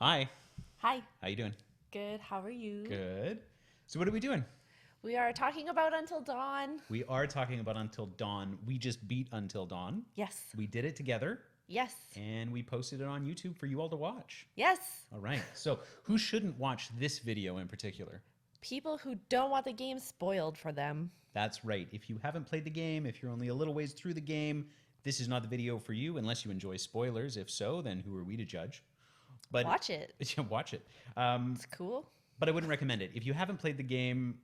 Hi. Hi. How you doing? Good. How are you? Good. So what are we doing? We are talking about Until Dawn. We are talking about Until Dawn. We just beat Until Dawn. Yes. We did it together Yes. and we posted it on YouTube for you all to watch. Yes. All right. So who shouldn't watch this video in particular? People who don't want the game spoiled for them. That's right. If you haven't played the game, if you're only a little ways through the game, this is not the video for you unless you enjoy spoilers. If so, then who are we to judge? But Watch it. watch it. It's cool. But I wouldn't recommend it. If you haven't played the game,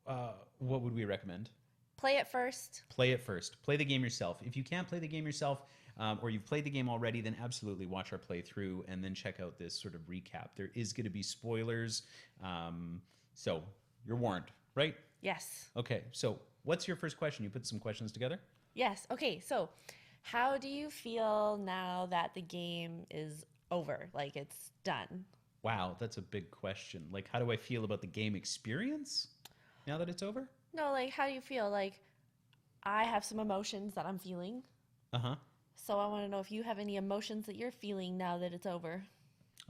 what would we recommend? Play it first. Play it first. Play the game yourself. If you can't play the game yourself, or you've played the game already, then absolutely watch our playthrough and then check out this sort of recap. There is going to be spoilers, so you're warned, right? Yes. Okay, so what's your first question? You put some questions together? Yes. Okay, so how do you feel now that the game is over? Like it's done? Wow, that's a big question. Like, how do I feel about the game experience now that it's over? No, like how do you feel? Like I have some emotions that I'm feeling. Uh huh. So I want to know if you have any emotions that you're feeling now that it's over.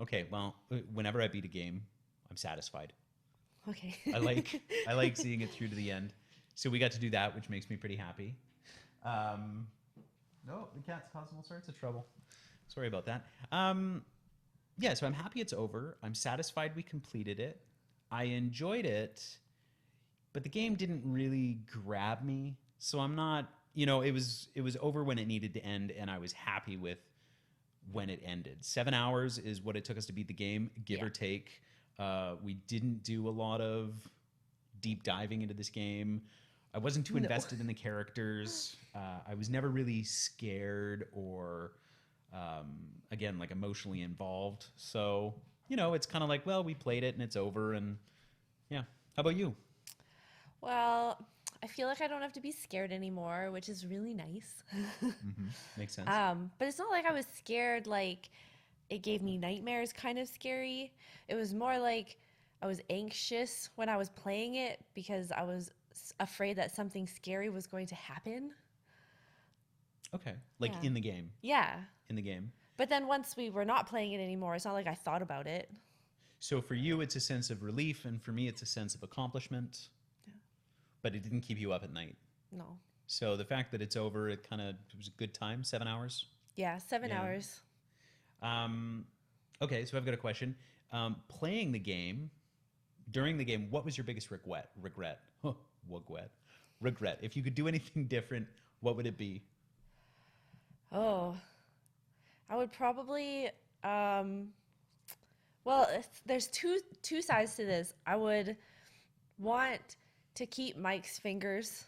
Okay, well, whenever I beat a game, I'm satisfied. Okay. I like I like seeing it through to the end. So we got to do that, which makes me pretty happy. No, the cat's causing all sorts of trouble. Sorry about that. Yeah, so I'm happy it's over. I'm satisfied we completed it. I enjoyed it, but the game didn't really grab me. So I'm not, it was over when it needed to end, and I was happy with when it ended. 7 hours is what it took us to beat the game, give Yeah. or take. We didn't do a lot of deep diving into this game. I wasn't too No. invested in the characters. I was never really scared or, again, like emotionally involved. So, it's kind of like, well, we played it and it's over. And yeah. How about you? Well, I feel like I don't have to be scared anymore, which is really nice. Makes sense. But it's not like I was scared, like it gave me nightmares kind of scary. It was more like I was anxious when I was playing it because I was afraid that something scary was going to happen. Okay. Like Yeah. in the game. Yeah. In the game. But then once we were not playing it anymore, it's not like I thought about it. So for you, it's a sense of relief, and for me, it's a sense of accomplishment. But it didn't keep you up at night. No. So the fact that it's over, it was a good time. 7 hours. Yeah, 7 Yeah. hours. Um, okay, so I've got a question. Playing the game, during the game, what was your biggest regret? Regret. Huh, regret. Regret. If you could do anything different, what would it be? Oh, I would probably well, there's two sides to this. I would want to keep Mike's fingers,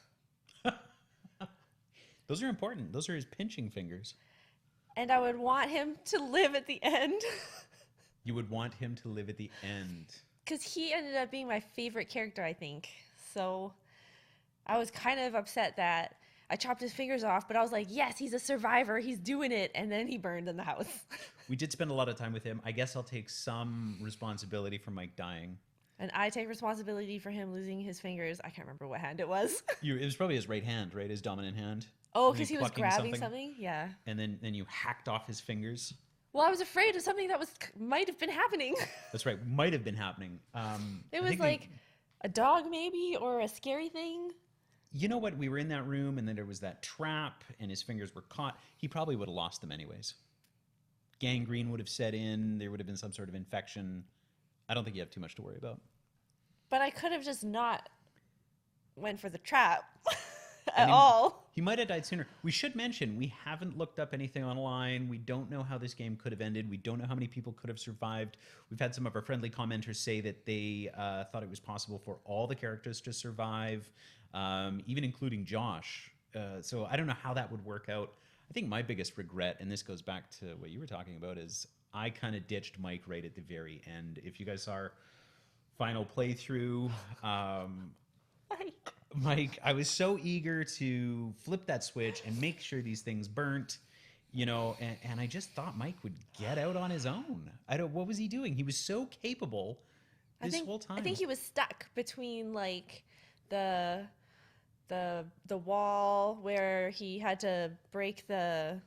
Those are important. Those are his pinching fingers. and I would want him to live at the end You would want him to live at the end. because he ended up being my favorite character, I think. So I was kind of upset that I chopped his fingers off, but I was like, yes, he's a survivor. He's doing it. And then he burned in the house. We did spend a lot of time with him. I guess I'll take some responsibility for Mike dying. And I take responsibility for him losing his fingers. I can't remember what hand it was. It was probably his right hand, right? His dominant hand. Oh, Were you because he was plucking grabbing something? Yeah. And then you hacked off his fingers. Well, I was afraid of something that might have been happening. That's right. Might have been happening. It I was think like a dog maybe or a scary thing. you know what? We were in that room, and then there was that trap, and his fingers were caught. He probably would have lost them anyways. Gangrene would have set in. There would have been some sort of infection. I don't think you have too much to worry about. But I could have just not went for the trap I at mean, all. he might have died sooner. We should mention we haven't looked up anything online. We don't know how this game could have ended. We don't know how many people could have survived. We've had some of our friendly commenters say that they thought it was possible for all the characters to survive, even including Josh. So I don't know how that would work out. I think my biggest regret, and this goes back to what you were talking about, is I kind of ditched Mike right at the very end. If you guys saw our final playthrough, Mike, I was so eager to flip that switch and make sure these things burnt, and I just thought Mike would get out on his own. What was he doing? He was so capable whole time. I think he was stuck between like the the wall where he had to break the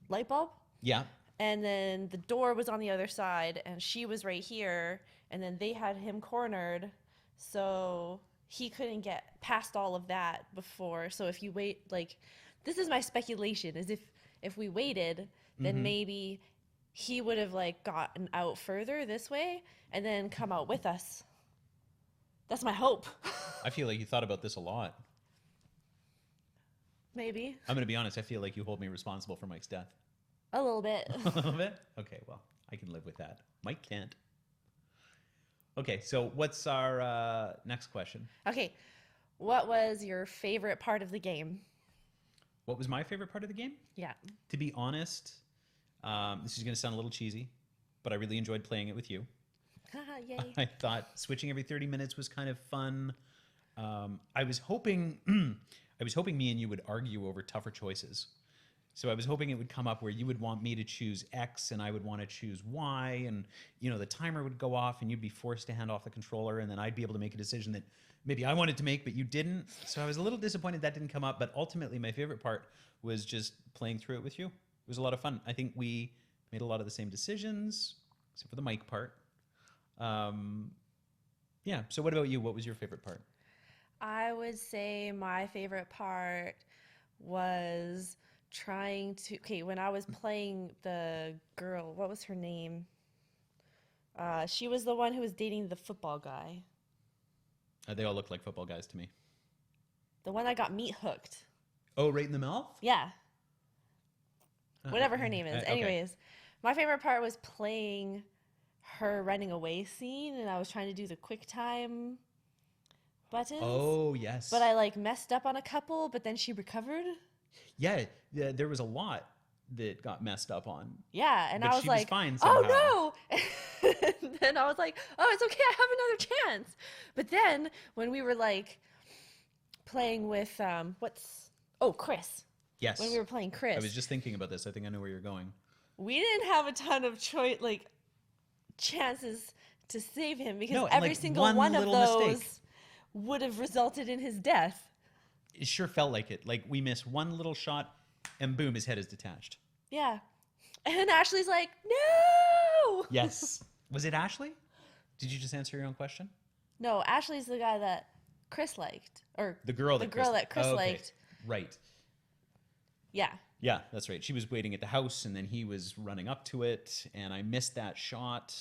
light bulb Yeah. And then the door was on the other side, and she was right here, and then they had him cornered, so he couldn't get past all of that before. So if you wait, like, this is my speculation, is if we waited, then maybe he would have like gotten out further this way and then come out with us. That's my hope. I feel like you thought about this a lot. Maybe I'm going to be honest. I feel like you hold me responsible for Mike's death. a little bit. A little bit? Okay, well, I can live with that. Mike can't. Okay, so what's our next question? Okay, what was your favorite part of the game? What was my favorite part of the game? Yeah. To be honest, this is going to sound a little cheesy, but I really enjoyed playing it with you. Yay. I thought switching every 30 minutes was kind of fun. I was hoping me and you would argue over tougher choices. So I was hoping it would come up where you would want me to choose X and I would want to choose Y, and the timer would go off and you'd be forced to hand off the controller, and then I'd be able to make a decision that maybe I wanted to make but you didn't. So I was a little disappointed that didn't come up, but ultimately my favorite part was just playing through it with you. It was a lot of fun. I think we made a lot of the same decisions, except for the mic part. Yeah. So what about you? What was your favorite part? I would say my favorite part was when I was playing the girl, what was her name? She was the one who was dating the football guy. They all look like football guys to me. The one that got meat hooked. Oh, right in the mouth? Yeah. Whatever her name is. Okay. Anyways, my favorite part was playing her running away scene, and I was trying to do the quick time buttons. Oh, yes. But I like messed up on a couple, but then she recovered. Yeah, there was a lot that got messed up on. Yeah, and But I was she like, fine somehow. oh no! And then I was like, oh, it's okay, I have another chance. But then when we were like playing with Chris. Yes. When we were playing Chris, I was just thinking about this. I think I know where you're going. we didn't have a ton of chances to save him because No, and, every like, single one one of little those mistake. would have resulted in his death. It sure felt like it. Like we missed one little shot and boom, his head is detached. Yeah. And Ashley's like, no! Yes. Was it Ashley? Did you just answer your own question? No, Ashley's the guy that Chris liked. Or The girl that Chris okay. liked. Right. Yeah. Yeah, that's right. She was waiting at the house and then he was running up to it and I missed that shot.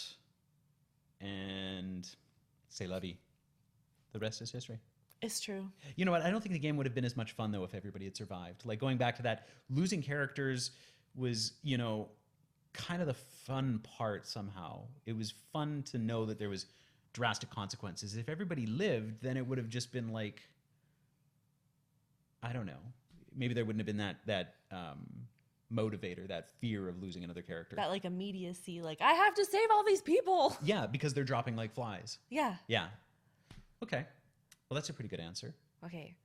And c'est la vie. The rest is history. It's true. You know what? I don't think the game would have been as much fun, though, if everybody had survived. Like, going back to that, losing characters was, kind of the fun part somehow. It was fun to know that there was drastic consequences. If everybody lived, then it would have just been like, I don't know. Maybe there wouldn't have been that motivator, that fear of losing another character. That, like, immediacy. Like, I have to save all these people. Yeah, because they're dropping like flies. Yeah. Yeah. Okay. Well, that's a pretty good answer. Okay.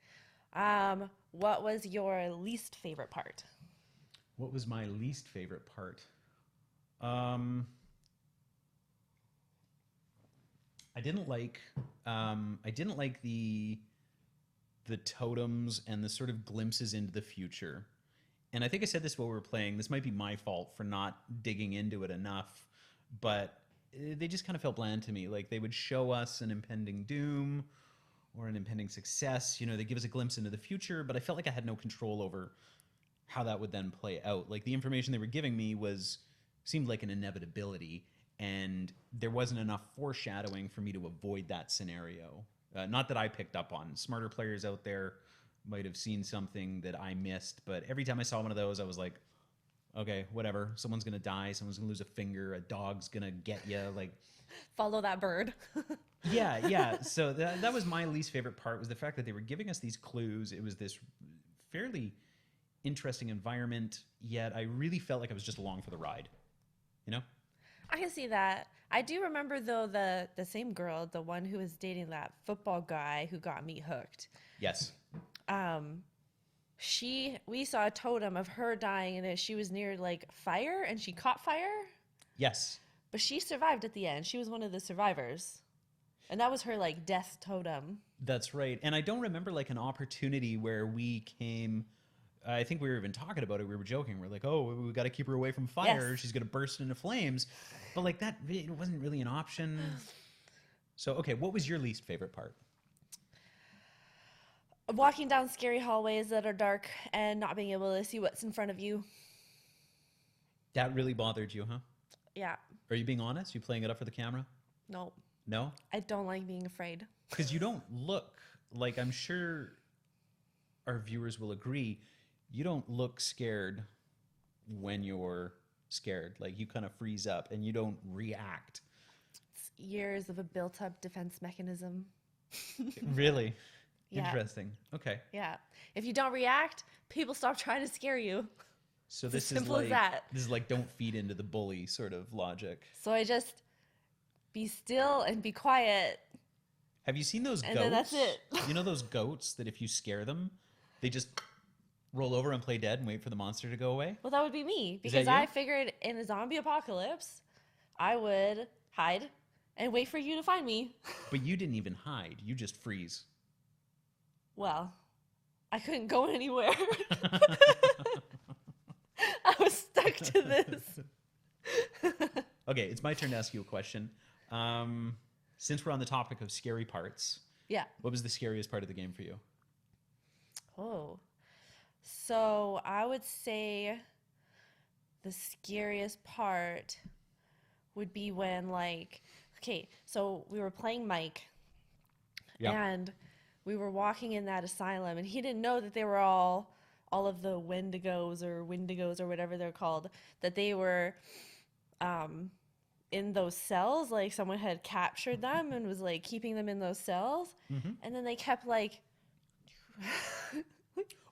What was your least favorite part? What was my least favorite part? I didn't like the totems and the sort of glimpses into the future. And I think I said this while we were playing. This might be my fault for not digging into it enough, but they just kind of felt bland to me. Like they would show us an impending doom or an impending success. They give us a glimpse into the future, but I felt like I had no control over how that would then play out. Like the information they were giving me seemed like an inevitability, and there wasn't enough foreshadowing for me to avoid that scenario. Not that I picked up on. Smarter players out there might have seen something that I missed, but every time I saw one of those, I was like, okay, whatever. Someone's going to die. Someone's going to lose a finger. A dog's going to get you. Like, follow that bird. Yeah. So that was my least favorite part, was the fact that they were giving us these clues. It was this fairly interesting environment, yet I really felt like I was just along for the ride. I can see that. I do remember, though, the same girl, the one who was dating that football guy who got me hooked. Yes. We saw a totem of her dying, and she was near like fire, and she caught fire. Yes. But she survived at the end. She was one of the survivors. And that was her like death totem. That's right. And I don't remember like an opportunity where we came I think we were even talking about it. We were joking. We're like, oh, we got to keep her away from fire. Yes. She's going to burst into flames. But like that, it wasn't really an option. So, okay, what was your least favorite part? Walking down scary hallways that are dark and not being able to see what's in front of you. That really bothered you, huh? Yeah. Are you being honest? You playing it up for the camera? No. No? I don't like being afraid. Because you don't look like, I'm sure our viewers will agree, you don't look scared when you're scared. Like you kind of freeze up and you don't react. It's years of a built-up defense mechanism. Really? Yeah. Interesting. Okay. Yeah. If you don't react, people stop trying to scare you. So It's this as is simple like as that. this is like don't feed into the bully sort of logic. So I just be still and be quiet. Have you seen those And goats? then that's it. You know those goats that if you scare them, they just roll over and play dead and wait for the monster to go away? Well, that would be me Is that because you? I figured in a zombie apocalypse, I would hide and wait for you to find me. But you didn't even hide. You just freeze. Well, I couldn't go anywhere. I was stuck to this. Okay, it's my turn to ask you a question. Since we're on the topic of scary parts, Yeah. what was the scariest part of the game for you? Oh. So I would say the scariest part would be when, like, okay, so we were playing Mike Yeah. and we were walking in that asylum and he didn't know that they were all of the Wendigos or whatever they're called, that they were in those cells. Like someone had captured them and was like keeping them in those cells. Mm-hmm. And then they kept like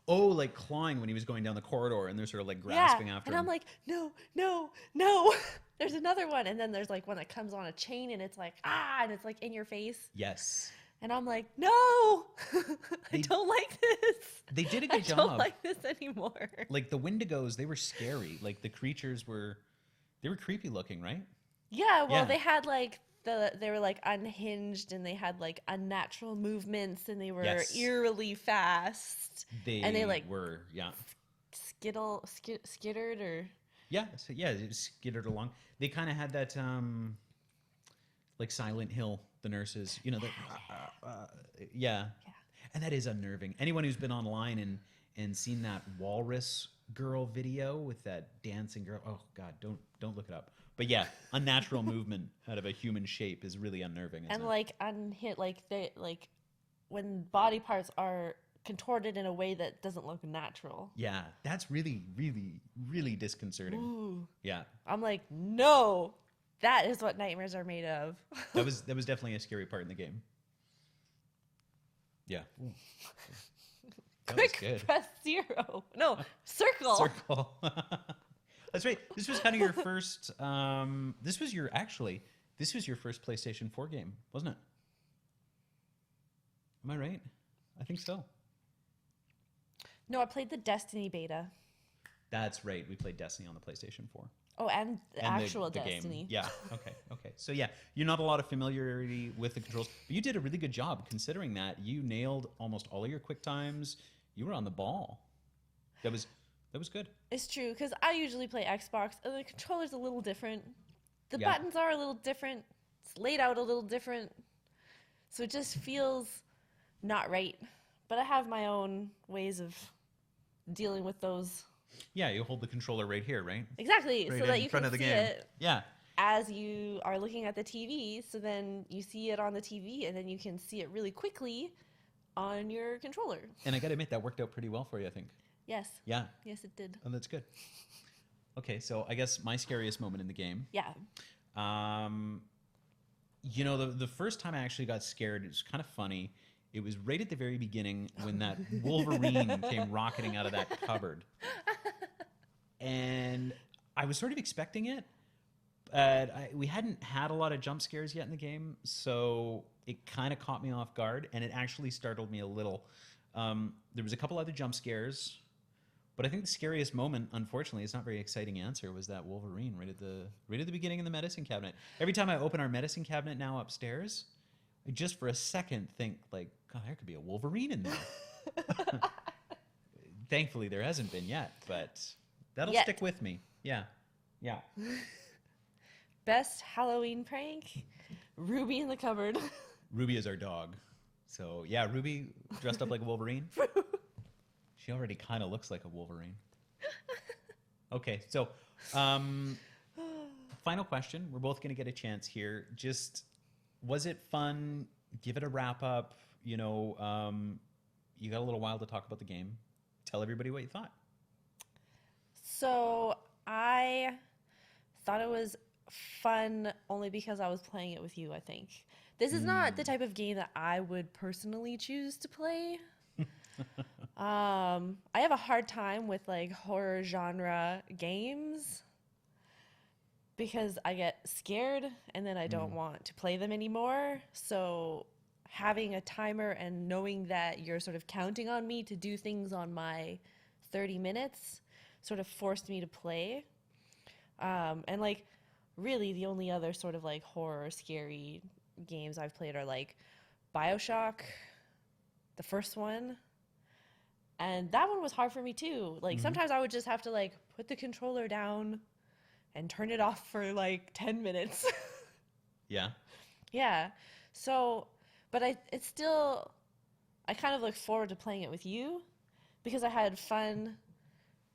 Oh, like clawing when he was going down the corridor and they're sort of like grasping after and him. I'm like, no, no, no. There's another one. And then there's like one that comes on a chain and it's like, and it's like in your face. Yes. And I'm like, no, I They- don't like this. They did a I good job. don't like this anymore. Like the Wendigos, they were scary. Like the creatures they were creepy looking, right? Yeah, well, Yeah. they had like they were like unhinged and they had like unnatural movements and they were Yes. eerily fast. And they like were, yeah. skittered or Yeah, so yeah, it skittered along. They kind of had that like Silent Hill, the nurses, you know, yeah. And that is unnerving. Anyone who's been online and seen that walrus girl video with that dancing girl, oh god, don't look it up. But yeah, unnatural movement out of a human shape is really unnerving. Isn't and it? like unhit like they like when body parts are contorted in a way that doesn't look natural. Yeah, that's really, really, really disconcerting. Ooh. Yeah, I'm like, no, that is what nightmares are made of. that was definitely a scary part in the game. Yeah, that was Quick, good. press 0. No, circle. Circle. That's right. This was kind of your first. This was your first PlayStation 4 game, wasn't it? Am I right? I think so. No, I played the Destiny beta. That's right. We played Destiny on the PlayStation 4. Oh, and the And actual the Destiny. game. Yeah. Okay. So yeah, you're not a lot of familiarity with the controls, but you did a really good job considering that you nailed almost all of your quick times. You were on the ball. That was good. It's true, because I usually play Xbox, and the controller's a little different. The Yeah. buttons are a little different. It's laid out a little different. So it just feels not right. But I have my own ways of dealing with those. Yeah, you hold the controller right here, right? Exactly, Right so that in you front can of the see game. it Yeah. as you are looking at the TV. So then you see it on the TV, and then you can see it really quickly on your controller. And I got to admit that worked out pretty well for you, I think. Yes. Yeah. Yes, it did. Oh, that's good. Okay, so I guess my scariest moment in the game. Yeah. You know, the first time I actually got scared, it was kind of funny. It was right at the very beginning when that Wolverine came rocketing out of that cupboard. And I was sort of expecting it. But we hadn't had a lot of jump scares yet in the game, so it kind of caught me off guard, and it actually startled me a little. There was a couple other jump scares, but I think the scariest moment, unfortunately, it's not a very exciting answer, was that Wolverine right at the beginning in the medicine cabinet. Every time I open our medicine cabinet now upstairs, I just for a second think like, God, there could be a Wolverine in there. Thankfully, there hasn't been yet, but that'll Yet. stick with me. Yeah. Yeah. Best Halloween prank? Ruby in the cupboard. Ruby is our dog. So, yeah, Ruby dressed up like a Wolverine. She already kind of looks like a Wolverine. Okay, so final question. We're both going to get a chance here. Just, was it fun? Give it a wrap up. You know, you got a little while to talk about the game. Tell everybody what you thought. So I thought it was fun only because I was playing it with you, I think. This is not the type of game that I would personally choose to play. I have a hard time with like horror genre games because I get scared and then I don't want to play them anymore. So having a timer and knowing that you're sort of counting on me to do things on my 30 minutes sort of forced me to play. And like really the only other sort of like horror scary games I've played are like BioShock, the first one. And that one was hard for me too. Like sometimes I would just have to like put the controller down and turn it off for like 10 minutes. Yeah. Yeah. So, but I kind of look forward to playing it with you because I had fun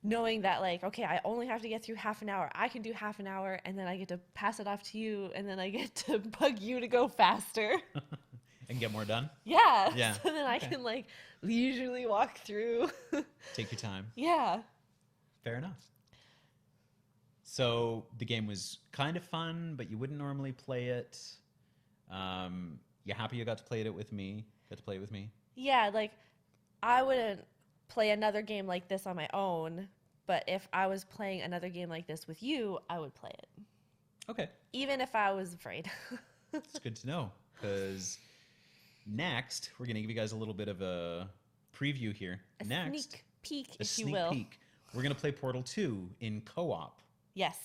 knowing that like, okay, I only have to get through half an hour. I can do half an hour and then I get to pass it off to you and then I get to bug you to go faster. And get more done. Yeah. Yeah. So then I can like leisurely walk through. Take your time. Yeah. Fair enough. So the game was kind of fun, but you wouldn't normally play it. You happy you got to play it with me? Got to play it with me? Yeah, like I wouldn't play another game like this on my own, but if I was playing another game like this with you, I would play it. Okay. Even if I was afraid. It's good to know because next we're going to give you guys a little bit of a preview here. A Next, sneak peek, a if sneak you will. peek. We're going to play Portal 2 in co-op Yes.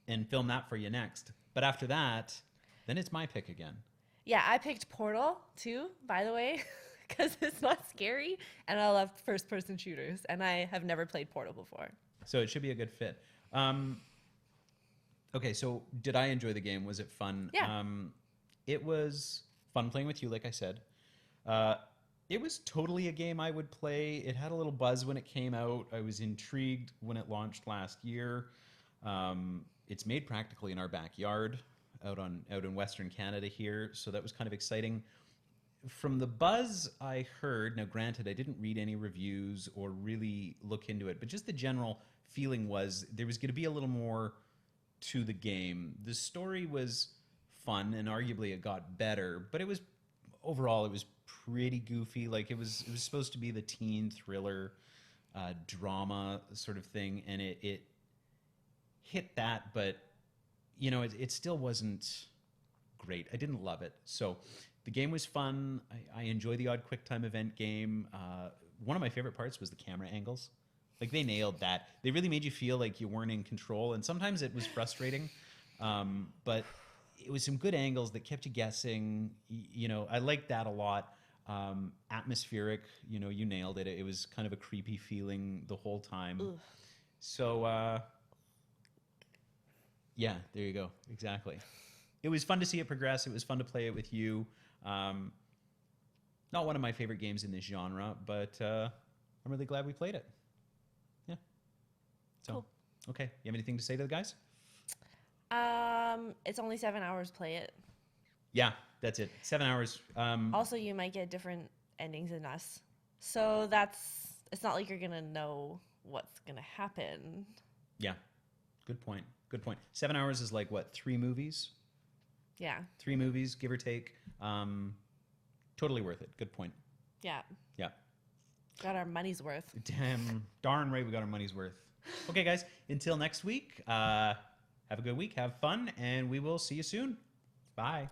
and film that for you next. But after that, then it's my pick again. Yeah, I picked Portal too, by the way, because it's not scary, and I love first-person shooters, and I have never played Portal before. So it should be a good fit. Okay, so did I enjoy the game? Was it fun? Yeah. It was fun playing with you, like I said. It was totally a game I would play. It had a little buzz when it came out. I was intrigued when it launched last year. It's made practically in our backyard out in Western Canada here, so that was kind of exciting. From the buzz I heard, now granted, I didn't read any reviews or really look into it, but just the general feeling was there was going to be a little more to the game. The story was fun, and arguably it got better, but overall it was pretty goofy. Like it was supposed to be the teen thriller drama sort of thing, and it hit that, but you know, it still wasn't great. I didn't love it. So the game was fun. I enjoy the odd quick time event game. One of my favorite parts was the camera angles. Like they nailed that. They really made you feel like you weren't in control, and sometimes it was frustrating. But it was some good angles that kept you guessing. You know, I liked that a lot. Atmospheric, you know, you nailed it. It was kind of a creepy feeling the whole time. Ugh. So, yeah, there you go. Exactly. It was fun to see it progress. It was fun to play it with you. Not one of my favorite games in this genre, but I'm really glad we played it. Yeah. So, Cool. Okay. You have anything to say to the guys? It's only 7 hours, play it. Yeah, that's it. 7 hours. Also, you might get different endings than us. So it's not like you're going to know what's going to happen. Yeah. Good point. Good point. 7 hours is like what, 3 movies? Yeah. 3 movies, give or take. Totally worth it. Good point. Yeah. Yeah. Got our money's worth. Damn, darn right we got our money's worth. Okay, guys, until next week, have a good week, have fun, and we will see you soon. Bye.